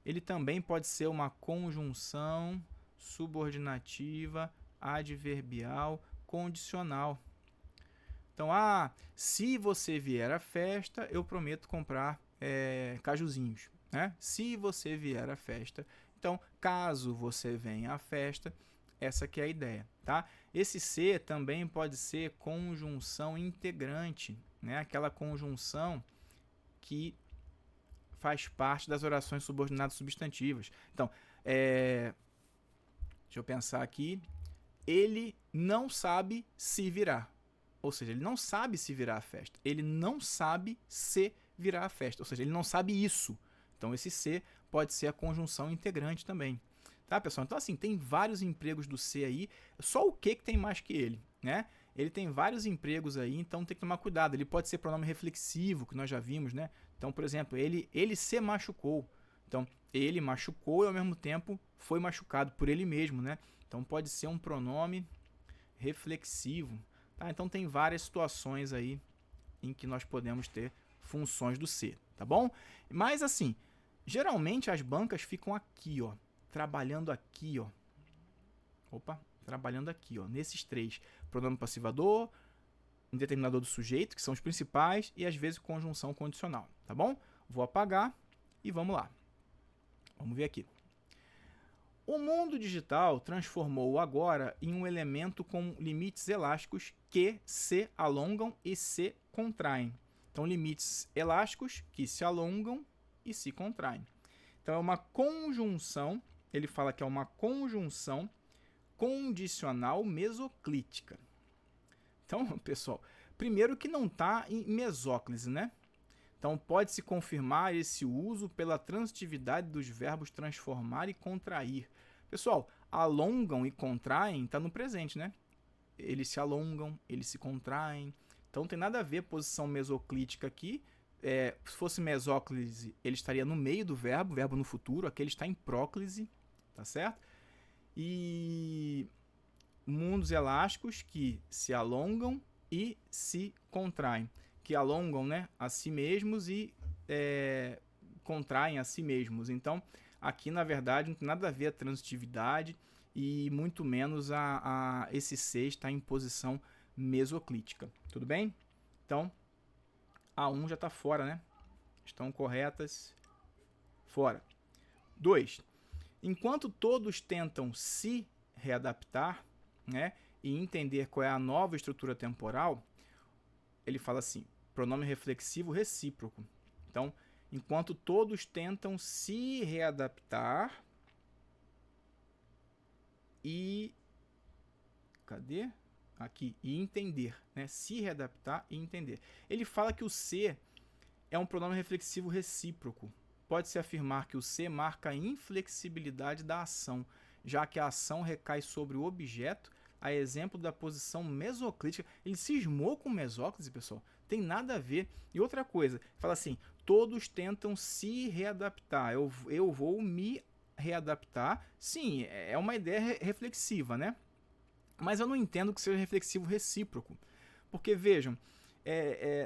ele também pode ser uma conjunção subordinativa adverbial condicional. Então, se você vier à festa, eu prometo comprar cajuzinhos, né? Se você vier à festa. Então, caso você venha à festa, essa aqui é a ideia, tá? Esse C também pode ser conjunção integrante, né? Aquela conjunção que faz parte das orações subordinadas substantivas. Então, deixa eu pensar aqui. Ele não sabe se virar. Ou seja, ele não sabe se virar à festa. Ele não sabe se virar à festa. Ou seja, ele não sabe isso. Então, esse C pode ser a conjunção integrante também. Tá, pessoal? Então, assim, tem vários empregos do C aí. Só o que tem mais que ele, né? Ele tem vários empregos aí, então tem que tomar cuidado. Ele pode ser pronome reflexivo, que nós já vimos, né? Então, por exemplo, ele se machucou. Então, ele machucou e ao mesmo tempo foi machucado por ele mesmo, né? Então, pode ser um pronome reflexivo. Tá? Então, tem várias situações aí em que nós podemos ter funções do ser, tá bom? Mas, assim, geralmente as bancas ficam aqui, ó, trabalhando aqui, ó. Opa, trabalhando aqui, ó, nesses três. Pronome passivador, indeterminador do sujeito, que são os principais, e às vezes conjunção condicional, tá bom? Vou apagar e vamos lá. Vamos ver aqui. O mundo digital transformou o agora em um elemento com limites elásticos que se alongam e se contraem. Então, limites elásticos que se alongam e se contraem. Então, é uma conjunção, ele fala que é uma conjunção condicional mesoclítica. Então, pessoal, primeiro que não está em mesóclise, né? Então, pode-se confirmar esse uso pela transitividade dos verbos transformar e contrair. Pessoal, alongam e contraem está no presente, né? Eles se alongam, eles se contraem. Então, não tem nada a ver posição mesoclítica aqui. Se fosse mesóclise, ele estaria no meio do verbo no futuro. Aqui ele está em próclise, tá certo? E mundos elásticos que se alongam e se contraem. Que alongam, né, a si mesmos e contraem a si mesmos. Então, aqui, na verdade, não tem nada a ver a transitividade e muito menos esse C está em posição mesoclítica. Tudo bem? Então, a 1 já está fora, né? Estão corretas. Fora. 2. Enquanto todos tentam se readaptar, né, e entender qual é a nova estrutura temporal, ele fala assim, pronome reflexivo recíproco. Então, enquanto todos tentam se readaptar e... Cadê? Aqui. E entender. Né? Se readaptar e entender. Ele fala que o se é um pronome reflexivo recíproco. Pode-se afirmar que o se marca a inflexibilidade da ação, já que a ação recai sobre o objeto, a exemplo da posição mesoclítica. Ele cismou com mesóclise, pessoal. Tem nada a ver. E outra coisa, fala assim, todos tentam se readaptar. Eu vou me readaptar. Sim, é uma ideia reflexiva, né? Mas eu não entendo que seja reflexivo recíproco. Porque, vejam,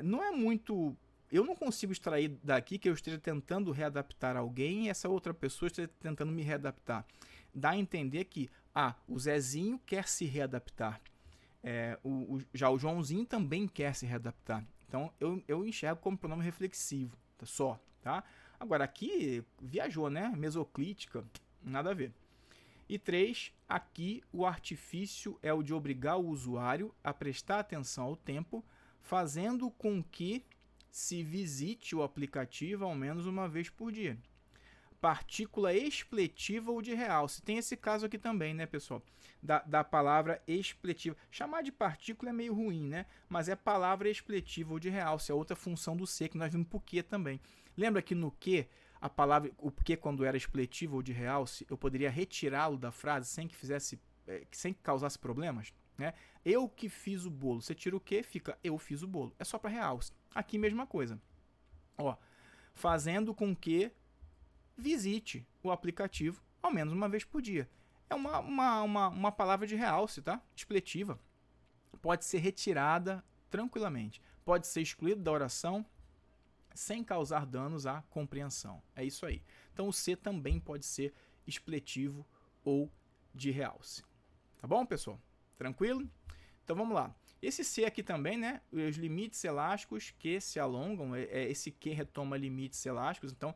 não é muito... Eu não consigo extrair daqui que eu esteja tentando readaptar alguém e essa outra pessoa esteja tentando me readaptar. Dá a entender que o Zezinho quer se readaptar. Já o Joãozinho também quer se readaptar. Então, eu enxergo como pronome reflexivo. Só, tá? Agora, aqui viajou, né? Mesoclítica, nada a ver. E 3, aqui o artifício é o de obrigar o usuário a prestar atenção ao tempo, fazendo com que se visite o aplicativo ao menos uma vez por dia. Partícula expletiva ou de realce. Tem esse caso aqui também, né, pessoal? Da palavra expletiva. Chamar de partícula é meio ruim, né? Mas é palavra expletiva ou de realce. É outra função do ser que nós vimos por que também. Lembra que no que, a palavra, o que quando era expletivo ou de realce, eu poderia retirá-lo da frase sem que causasse problemas? Né? Eu que fiz o bolo. Você tira o que, fica eu fiz o bolo. É só para realce. Aqui mesma coisa. Ó, fazendo com que visite o aplicativo ao menos uma vez por dia. É uma palavra de realce, tá? Expletiva. Pode ser retirada tranquilamente. Pode ser excluída da oração sem causar danos à compreensão. É isso aí. Então o C também pode ser expletivo ou de realce. Tá bom, pessoal? Tranquilo? Então vamos lá. Esse C aqui também, né? Os limites elásticos que se alongam, esse que retoma limites elásticos, então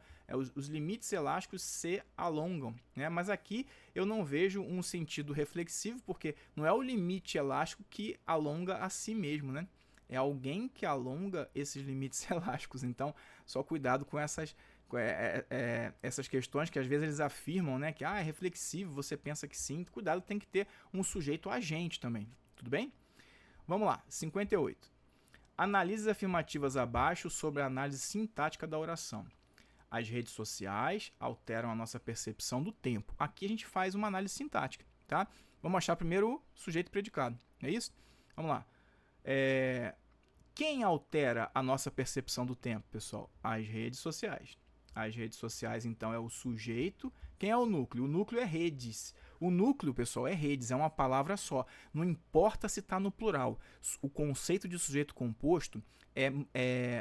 os limites elásticos se alongam, né? Mas aqui eu não vejo um sentido reflexivo, porque não é o limite elástico que alonga a si mesmo, né? É alguém que alonga esses limites elásticos, então só cuidado com essas questões que às vezes eles afirmam, né? Que é reflexivo, você pensa que sim, cuidado, tem que ter um sujeito agente também, tudo bem? Vamos lá, 58. Analise afirmativas abaixo sobre a análise sintática da oração. As redes sociais alteram a nossa percepção do tempo. Aqui a gente faz uma análise sintática, tá? Vamos achar primeiro o sujeito predicado, é isso? Vamos lá. Quem altera a nossa percepção do tempo, pessoal? As redes sociais. As redes sociais, então, é o sujeito. Quem é o núcleo? O núcleo é redes. O núcleo, pessoal, é redes, é uma palavra só. Não importa se está no plural. O conceito de sujeito composto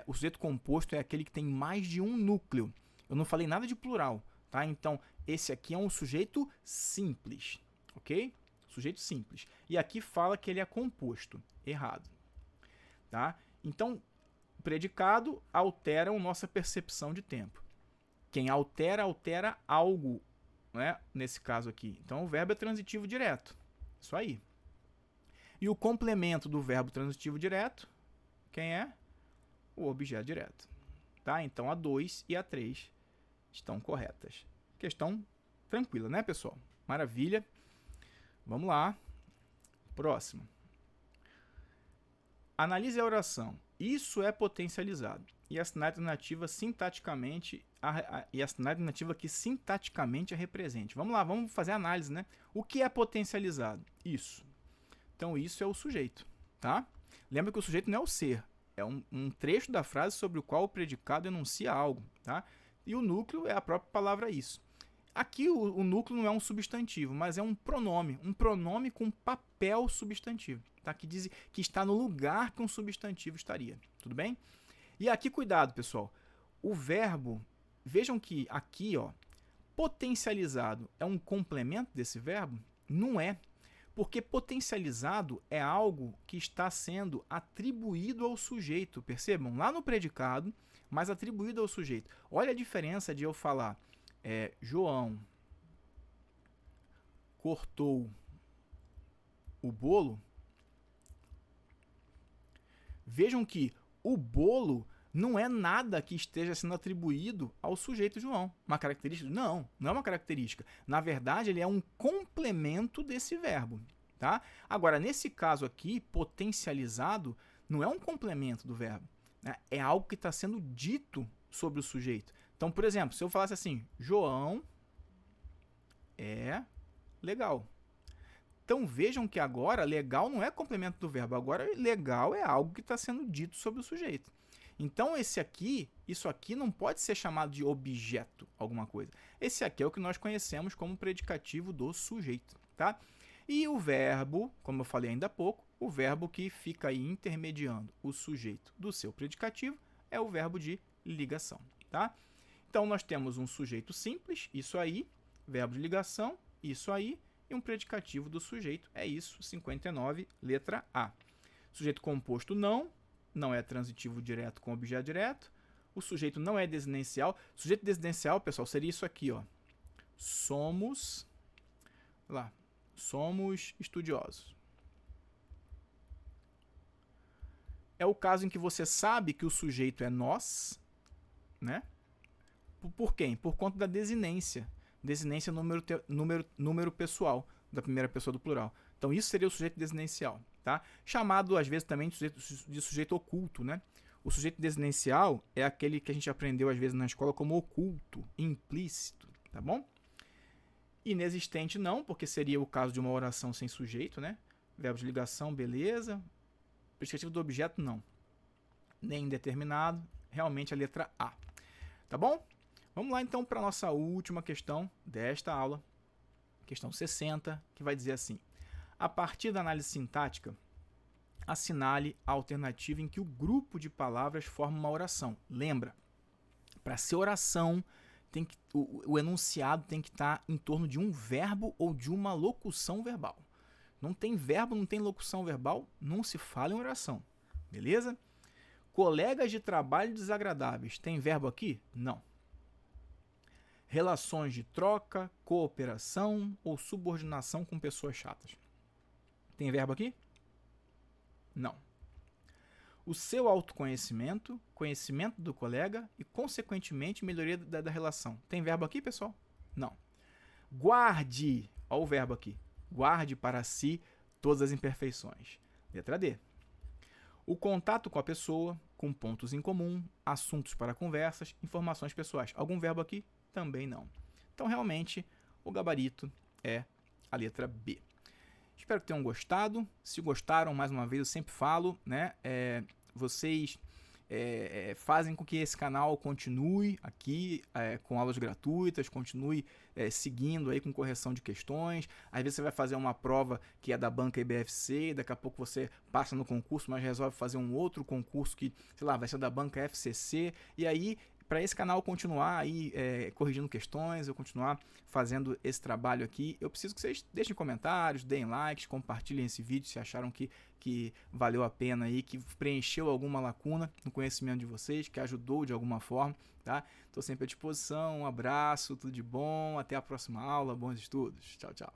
o sujeito composto é aquele que tem mais de um núcleo. Eu não falei nada de plural, tá? Então, esse aqui é um sujeito simples, ok? Sujeito simples. E aqui fala que ele é composto. Errado. Tá? Então, predicado altera a nossa percepção de tempo. Quem altera, altera algo, né? Nesse caso aqui. Então, o verbo é transitivo direto. Isso aí. E o complemento do verbo transitivo direto, quem é? O objeto direto. Tá? Então, a 2 e a 3 estão corretas. Questão tranquila, né, pessoal? Maravilha. Vamos lá. Próximo. Analise a oração. Isso é potencializado. E assinar a alternativa sintaticamente que sintaticamente a represente. Vamos lá, vamos fazer a análise, né? O que é potencializado? Isso. Então, isso é o sujeito, tá? Lembra que o sujeito não é o ser. É um trecho da frase sobre o qual o predicado enuncia algo, tá? E o núcleo é a própria palavra isso. Aqui o núcleo não é um substantivo, mas é um pronome com papel substantivo, tá? Que diz que está no lugar que um substantivo estaria, tudo bem? E aqui, cuidado, pessoal, o verbo, vejam que aqui, ó, potencializado é um complemento desse verbo? Não é, porque potencializado é algo que está sendo atribuído ao sujeito, percebam? Lá no predicado, mas atribuído ao sujeito. Olha a diferença de eu falar João cortou o bolo. Vejam que o bolo não é nada que esteja sendo atribuído ao sujeito João. Uma característica? Não, não é uma característica. Na verdade, ele é um complemento desse verbo. Tá? Agora, nesse caso aqui, potencializado não é um complemento do verbo. Né? É algo que está sendo dito sobre o sujeito. Então, por exemplo, se eu falasse assim, João é legal. Então, vejam que agora legal não é complemento do verbo. Agora, legal é algo que está sendo dito sobre o sujeito. Então, isso aqui não pode ser chamado de objeto, alguma coisa. Esse aqui é o que nós conhecemos como predicativo do sujeito, tá? E o verbo, como eu falei ainda há pouco, o verbo que fica aí intermediando o sujeito do seu predicativo é o verbo de ligação, tá? Então, nós temos um sujeito simples, isso aí, verbo de ligação, isso aí, e um predicativo do sujeito, é isso, 59, letra A. Sujeito composto não é transitivo direto com objeto direto, o sujeito não é desinencial. Sujeito desinencial, pessoal, seria isso aqui, ó. Somos estudiosos. É o caso em que você sabe que o sujeito é nós, né? Por quem? Por conta da desinência. Desinência número pessoal, da primeira pessoa do plural. Então, isso seria o sujeito desinencial, tá? Chamado, às vezes, também de sujeito oculto, né? O sujeito desinencial é aquele que a gente aprendeu, às vezes, na escola como oculto, implícito, tá bom? Inexistente não, porque seria o caso de uma oração sem sujeito, né? Verbo de ligação, beleza. Predicativo do objeto, não. Nem indeterminado, realmente a letra A. Tá bom? Vamos lá, então, para a nossa última questão desta aula. Questão 60, que vai dizer assim. A partir da análise sintática, assinale a alternativa em que o grupo de palavras forma uma oração. Lembra, para ser oração, o enunciado tem que estar em torno de um verbo ou de uma locução verbal. Não tem verbo, não tem locução verbal, não se fala em oração. Beleza? Colegas de trabalho desagradáveis. Tem verbo aqui? Não. Relações de troca, cooperação ou subordinação com pessoas chatas. Tem verbo aqui? Não. O seu autoconhecimento, conhecimento do colega e, consequentemente, melhoria da relação. Tem verbo aqui, pessoal? Não. Guarde, olha o verbo aqui. Guarde para si todas as imperfeições. Letra D. O contato com a pessoa, com pontos em comum, assuntos para conversas, informações pessoais. Algum verbo aqui? Também não. Então, realmente, o gabarito é a letra B. Espero que tenham gostado. Se gostaram, mais uma vez, eu sempre falo, né? Vocês fazem com que esse canal continue aqui com aulas gratuitas, continue seguindo aí com correção de questões. Às vezes você vai fazer uma prova que é da banca IBFC, daqui a pouco você passa no concurso, mas resolve fazer um outro concurso que, sei lá, vai ser da banca FCC, e aí para esse canal continuar aí corrigindo questões, eu continuar fazendo esse trabalho aqui, eu preciso que vocês deixem comentários, deem likes, compartilhem esse vídeo se acharam que valeu a pena aí, que preencheu alguma lacuna no conhecimento de vocês, que ajudou de alguma forma, tá? Estou sempre à disposição, um abraço, tudo de bom, até a próxima aula, bons estudos, tchau, tchau.